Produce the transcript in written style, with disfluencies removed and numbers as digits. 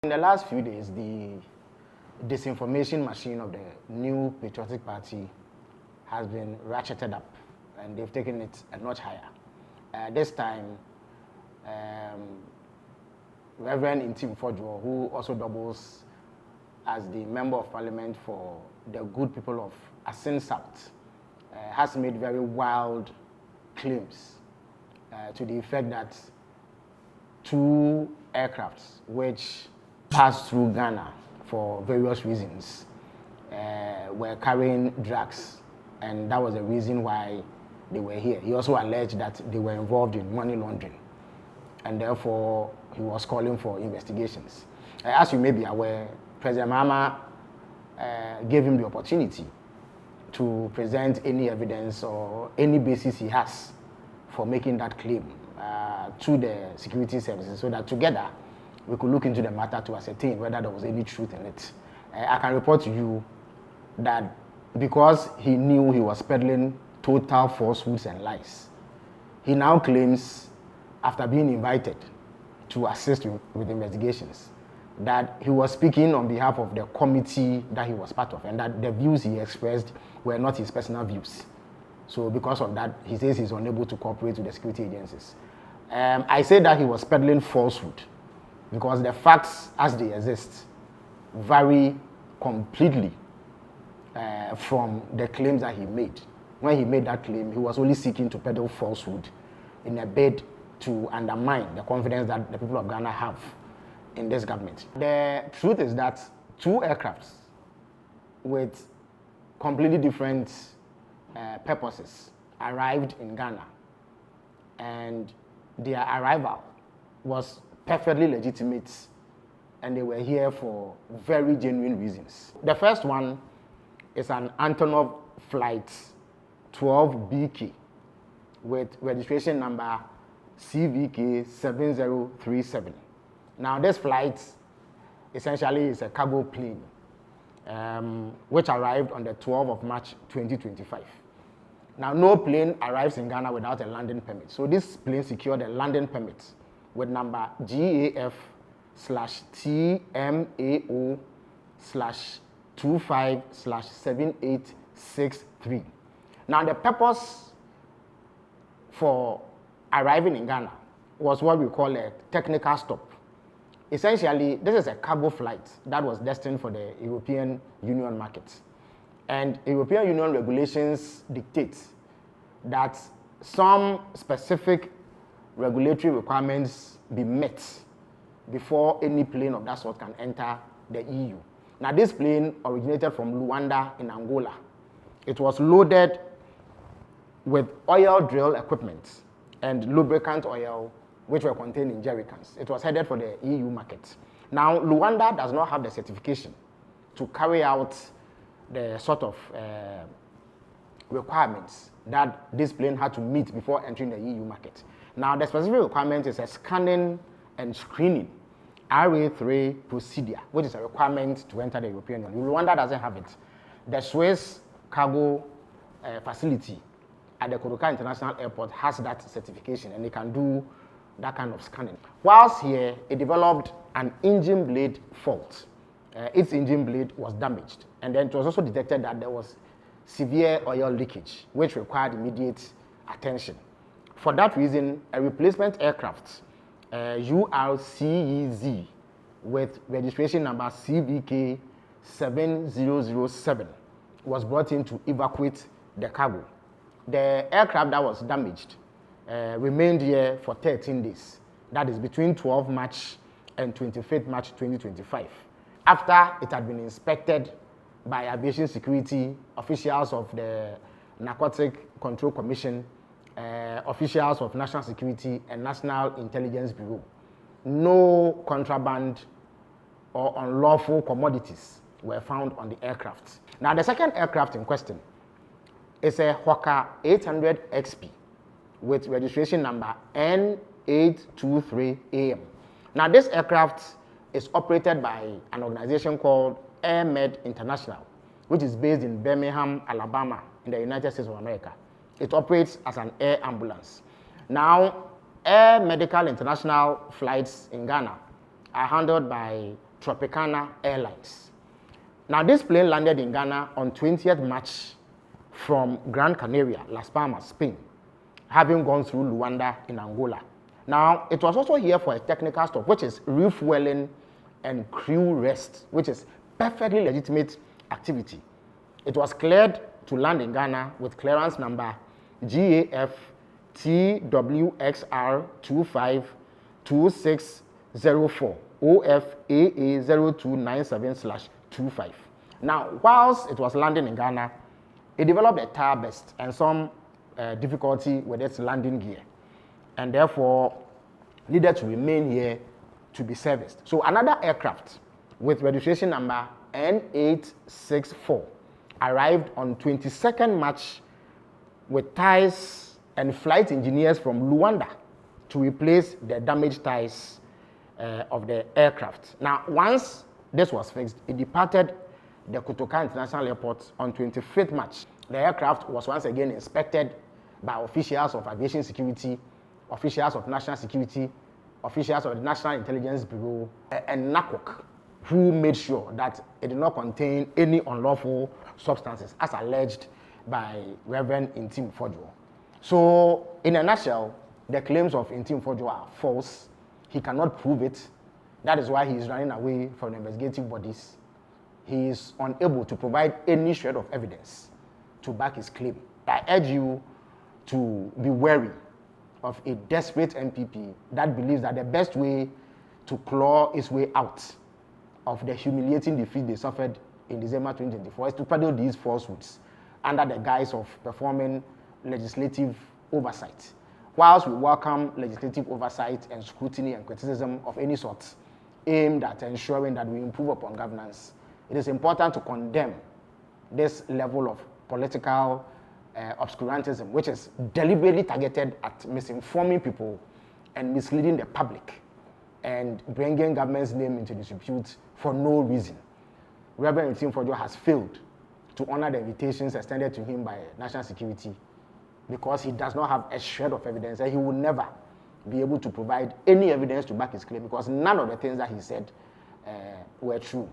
In the last few days, the disinformation machine of the new patriotic party has been ratcheted up, and they've taken it a notch higher. This time, Reverend Ntim Forduor, who also doubles as the Member of Parliament for the good people of Asin South, has made very wild claims to the effect that 2 aircrafts which passed through Ghana for various reasons were carrying drugs, and that was the reason why they were here. He also alleged that they were involved in money laundering, and therefore he was calling for investigations. As you may be aware, President Mahama gave him the opportunity to present any evidence or any basis he has for making that claim to the security services, so that together we could look into the matter to ascertain whether there was any truth in it. I can report to you that because he knew he was peddling total falsehoods and lies, he now claims, after being invited to assist with investigations, that he was speaking on behalf of the committee that he was part of, and that the views he expressed were not his personal views. So because of that, he says he's unable to cooperate with the security agencies. I say that he was peddling falsehood because the facts as they exist vary completely from the claims that he made. When he made that claim, he was only seeking to peddle falsehood in a bid to undermine the confidence that the people of Ghana have in this government. The truth is that 2 aircrafts with completely different purposes arrived in Ghana, and their arrival was perfectly legitimate, and they were here for very genuine reasons. The first one is an Antonov flight 12BK with registration number CVK 7037. Now, this flight essentially is a cargo plane which arrived on the 12th of March 2025. Now, no plane arrives in Ghana without a landing permit. So this plane secured a landing permit with number GAF/TMAO/25/7863. Now, the purpose for arriving in Ghana was what we call a technical stop. Essentially, this is a cargo flight that was destined for the European Union market. And European Union regulations dictate that some specific regulatory requirements be met before any plane of that sort can enter the EU. Now, this plane originated from Luanda in Angola. It was loaded with oil drill equipment and lubricant oil, which were contained in jerrycans. It was headed for the EU market. Now, Luanda does not have the certification to carry out the sort of requirements that this plane had to meet before entering the EU market. Now, the specific requirement is a scanning and screening RA3 procedure, which is a requirement to enter the European Union. Rwanda doesn't have it. The Swiss cargo facility at the Kodoka International Airport has that certification, and they can do that kind of scanning. Whilst here, it developed an engine blade fault. Its engine blade was damaged, and then it was also detected that there was severe oil leakage, which required immediate attention. For that reason, a replacement aircraft, URCEZ, with registration number CVK 7007, was brought in to evacuate the cargo. The aircraft that was damaged remained here for 13 days. That is between 12 March and 25th March 2025. After it had been inspected by aviation security, officials of the Narcotic Control Commission, officials of National Security and National Intelligence Bureau, no contraband or unlawful commodities were found on the aircraft. Now, the second aircraft in question is a Hawker 800 XP with registration number N823AM. Now, this aircraft is operated by an organization called AirMed International, which is based in Birmingham, Alabama, in the United States of America. It operates as an air ambulance. Now, Air Medical International flights in Ghana are handled by Tropicana Airlines. Now, this plane landed in Ghana on 20th March from Gran Canaria, Las Palmas, Spain, having gone through Luanda in Angola. Now, it was also here for a technical stop, which is refueling and crew rest, which is perfectly legitimate activity. It was cleared to land in Ghana with clearance number GAF TWXR252604 OFAA 0297/25. Now, whilst it was landing in Ghana, it developed a tire burst and some difficulty with its landing gear, and therefore needed to remain here to be serviced. So another aircraft with registration number N864 arrived on 22nd March with tires and flight engineers from Luanda to replace the damaged tires of the aircraft. Now, once this was fixed, it departed the Kotoka International Airport on 25th March. The aircraft was once again inspected by officials of aviation security, officials of national security, officials of the National Intelligence Bureau, and NACOC, who made sure that it did not contain any unlawful substances, as alleged by Reverend Ntim Forduor. So, in a nutshell, the claims of Ntim Forduor are false. He cannot prove it. That is why he is running away from the investigative bodies. He is unable to provide any shred of evidence to back his claim. I urge you to be wary of a desperate MPP that believes that the best way to claw his way out of the humiliating defeat they suffered in December 2024 is to peddle these falsehoods under the guise of performing legislative oversight. Whilst we welcome legislative oversight and scrutiny and criticism of any sort aimed at ensuring that we improve upon governance, it is important to condemn this level of political obscurantism, which is deliberately targeted at misinforming people and misleading the public and bringing government's name into disrepute for no reason. Reverend Ntim Forduor has failed to honor the invitations extended to him by national security because he does not have a shred of evidence, and he will never be able to provide any evidence to back his claim because none of the things that he said were true.